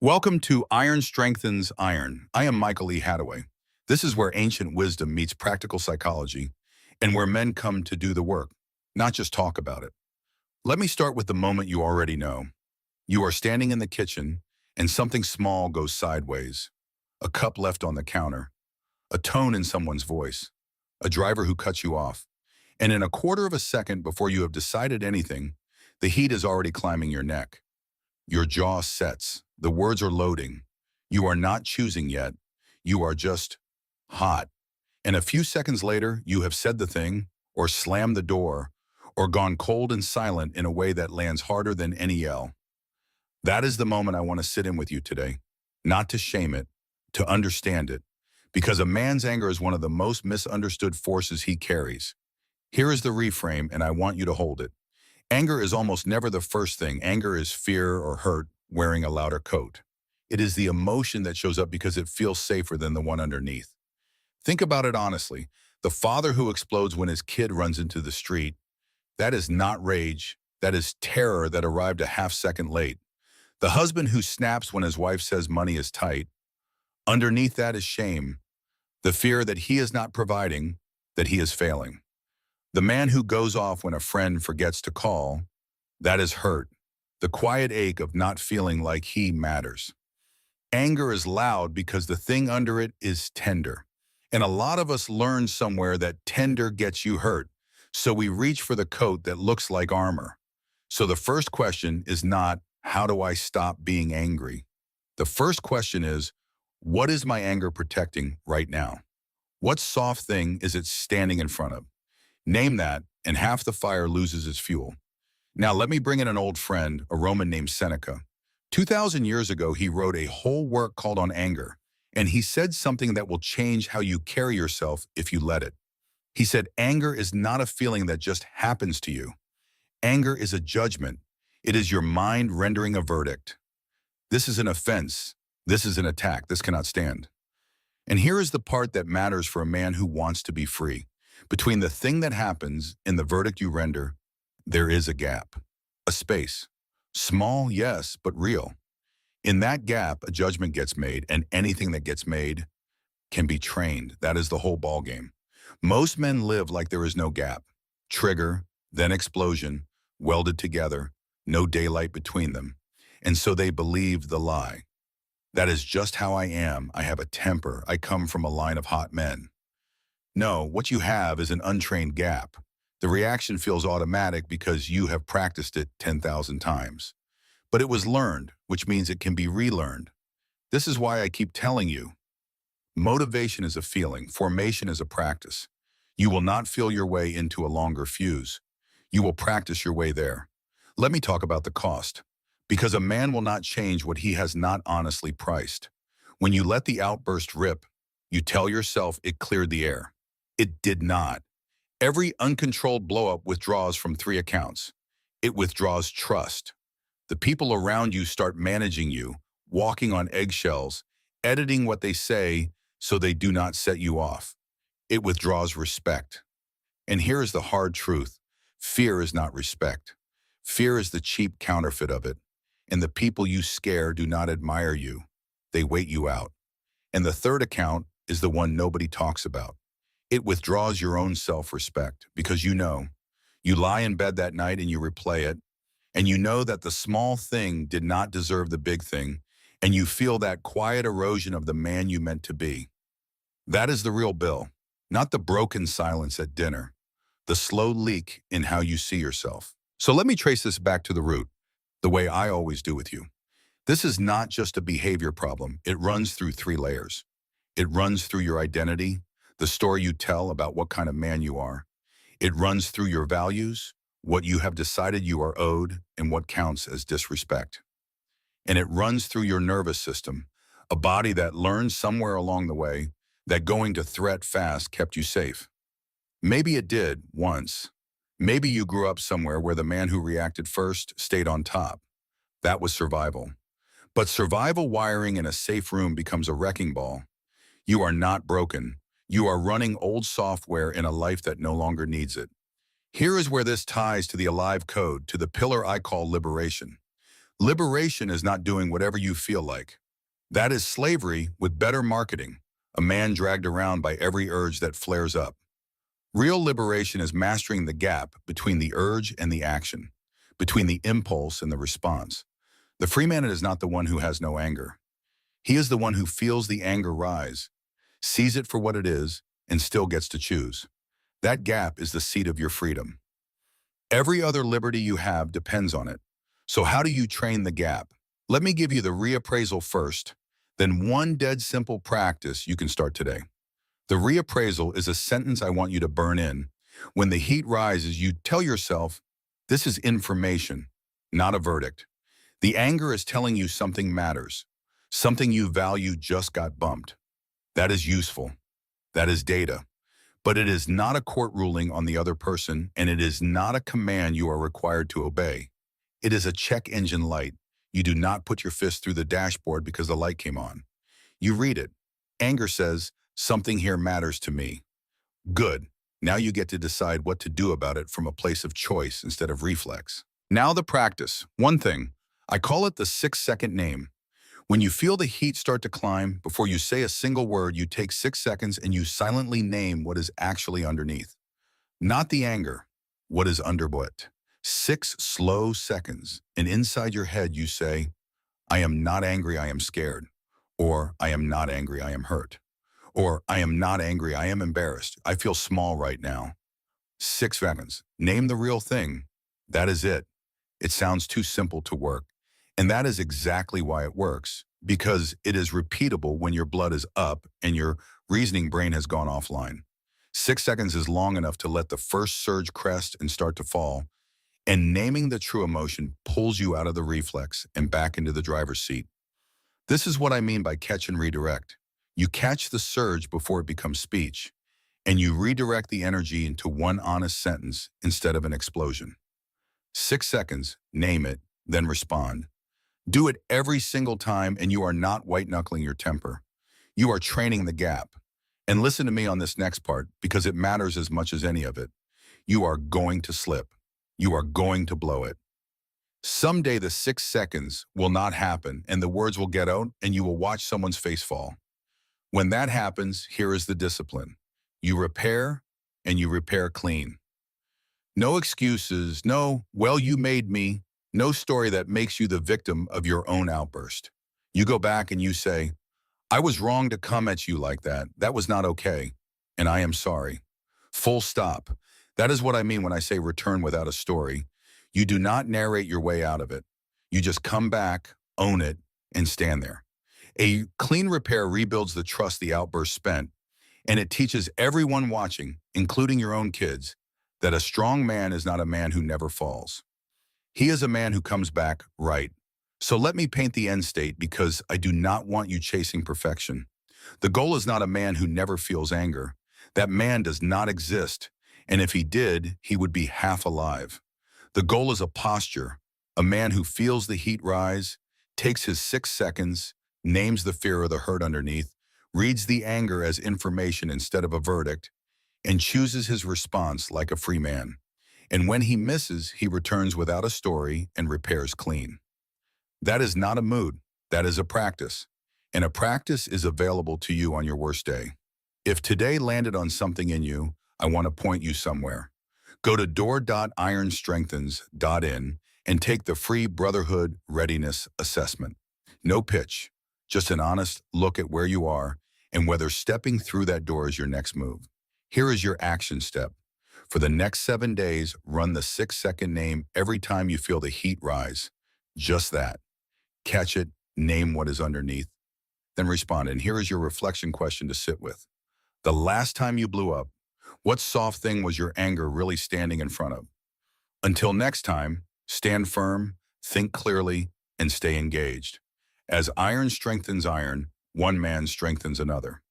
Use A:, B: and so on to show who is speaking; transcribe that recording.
A: Welcome to Iron Strengthens Iron. I am Michael E. Hattaway. This is where ancient wisdom meets practical psychology and where men come to do the work, not just talk about it. Let me start with the moment you already know. You are standing in the kitchen and something small goes sideways. A cup left on the counter, a tone in someone's voice, a driver who cuts you off. And in a quarter of a second before you have decided anything, the heat is already climbing your neck. Your jaw sets. The words are loading. You are not choosing yet. You are just hot. And a few seconds later, you have said the thing, or slammed the door, or gone cold and silent in a way that lands harder than any yell. That is the moment I want to sit in with you today. Not to shame it, to understand it. Because a man's anger is one of the most misunderstood forces he carries. Here is the reframe, and I want you to hold it. Anger is almost never the first thing. Anger is fear or hurt wearing a louder coat. It is the emotion that shows up because it feels safer than the one underneath. Think about it honestly. The father who explodes when his kid runs into the street, that is not rage. That is terror that arrived a half second late. The husband who snaps when his wife says money is tight, underneath that is shame. The fear that he is not providing, that he is failing. The man who goes off when a friend forgets to call, that is hurt. The quiet ache of not feeling like he matters. Anger is loud because the thing under it is tender. And a lot of us learn somewhere that tender gets you hurt. So we reach for the coat that looks like armor. So the first question is not, how do I stop being angry? The first question is, what is my anger protecting right now? What soft thing is it standing in front of? Name that, and half the fire loses its fuel. Now let me bring in an old friend, a Roman named Seneca. 2,000 years ago, he wrote a whole work called On Anger, and he said something that will change how you carry yourself if you let it. He said, anger is not a feeling that just happens to you. Anger is a judgment. It is your mind rendering a verdict. This is an offense. This is an attack. This cannot stand. And here is the part that matters for a man who wants to be free. Between the thing that happens and the verdict you render, there is a gap, a space. Small, yes, but real. In that gap, a judgment gets made, and anything that gets made can be trained. That is the whole ballgame. Most men live like there is no gap. Trigger, then explosion, welded together, no daylight between them. And so they believe the lie. That is just how I am. I have a temper. I come from a line of hot men. No, what you have is an untrained gap. The reaction feels automatic because you have practiced it 10,000 times. But it was learned, which means it can be relearned. This is why I keep telling you, motivation is a feeling, formation is a practice. You will not feel your way into a longer fuse. You will practice your way there. Let me talk about the cost. Because a man will not change what he has not honestly priced. When you let the outburst rip, you tell yourself it cleared the air. It did not. Every uncontrolled blowup withdraws from three accounts. It withdraws trust. The people around you start managing you, walking on eggshells, editing what they say so they do not set you off. It withdraws respect. And here is the hard truth. Fear is not respect. Fear is the cheap counterfeit of it. And the people you scare do not admire you. They wait you out. And the third account is the one nobody talks about. It withdraws your own self-respect because you know. You lie in bed that night and you replay it, and you know that the small thing did not deserve the big thing, and you feel that quiet erosion of the man you meant to be. That is the real bill, not the broken silence at dinner, the slow leak in how you see yourself. So let me trace this back to the root, the way I always do with you. This is not just a behavior problem. It runs through three layers. It runs through your identity, the story you tell about what kind of man you are. It runs through your values, what you have decided you are owed, and what counts as disrespect. And it runs through your nervous system, a body that learned somewhere along the way that going to threat fast kept you safe. Maybe it did once. Maybe you grew up somewhere where the man who reacted first stayed on top. That was survival. But survival wiring in a safe room becomes a wrecking ball. You are not broken. You are running old software in a life that no longer needs it. Here is where this ties to the alive code, to the pillar I call liberation. Liberation is not doing whatever you feel like. That is slavery with better marketing, a man dragged around by every urge that flares up. Real liberation is mastering the gap between the urge and the action, between the impulse and the response. The free man is not the one who has no anger. He is the one who feels the anger rise, sees it for what it is, and still gets to choose. That gap is the seat of your freedom. Every other liberty you have depends on it. So how do you train the gap? Let me give you the reappraisal first, then one dead simple practice you can start today. The reappraisal is a sentence I want you to burn in. When the heat rises, you tell yourself, this is information, not a verdict. The anger is telling you something matters. Something you value just got bumped. That is useful. That is data. But it is not a court ruling on the other person, and it is not a command you are required to obey. It is a check engine light. You do not put your fist through the dashboard because the light came on. You read it. Anger says, something here matters to me. Good. Now you get to decide what to do about it from a place of choice instead of reflex. Now the practice. One thing. I call it the 6-second name. When you feel the heat start to climb, before you say a single word, you take 6 seconds and you silently name what is actually underneath. Not the anger, what is underfoot. 6 slow seconds, and inside your head you say, I am not angry, I am scared. Or, I am not angry, I am hurt. Or, I am not angry, I am embarrassed. I feel small right now. 6 seconds. Name the real thing. That is it. It sounds too simple to work. And that is exactly why it works, because it is repeatable when your blood is up and your reasoning brain has gone offline. 6 seconds is long enough to let the first surge crest and start to fall, and naming the true emotion pulls you out of the reflex and back into the driver's seat. This is what I mean by catch and redirect. You catch the surge before it becomes speech, and you redirect the energy into one honest sentence instead of an explosion. 6 seconds, name it, then respond. Do it every single time, and you are not white-knuckling your temper. You are training the gap. And listen to me on this next part, because it matters as much as any of it. You are going to slip. You are going to blow it. Someday the 6 seconds will not happen, and the words will get out, and you will watch someone's face fall. When that happens, here is the discipline. You repair, and you repair clean. No excuses, no, well, you made me, no story that makes you the victim of your own outburst. You go back and you say, I was wrong to come at you like that. That was not okay. And I am sorry. Full stop. That is what I mean when I say return without a story. You do not narrate your way out of it. You just come back, own it, and stand there. A clean repair rebuilds the trust the outburst spent, and it teaches everyone watching, including your own kids, that a strong man is not a man who never falls. He is a man who comes back right. So let me paint the end state, because I do not want you chasing perfection. The goal is not a man who never feels anger. That man does not exist, and if he did, he would be half alive. The goal is a posture, a man who feels the heat rise, takes his 6 seconds, names the fear or the hurt underneath, reads the anger as information instead of a verdict, and chooses his response like a free man. And when he misses, he returns without a story and repairs clean. That is not a mood. That is a practice. And a practice is available to you on your worst day. If today landed on something in you, I want to point you somewhere. Go to door.ironstrengthens.in and take the free Brotherhood Readiness Assessment. No pitch, just an honest look at where you are and whether stepping through that door is your next move. Here is your action step. For the next 7 days, run the 6-second name every time you feel the heat rise. Just that. Catch it, name what is underneath, then respond. And here is your reflection question to sit with. The last time you blew up, what soft thing was your anger really standing in front of? Until next time, stand firm, think clearly, and stay engaged. As iron strengthens iron, one man strengthens another.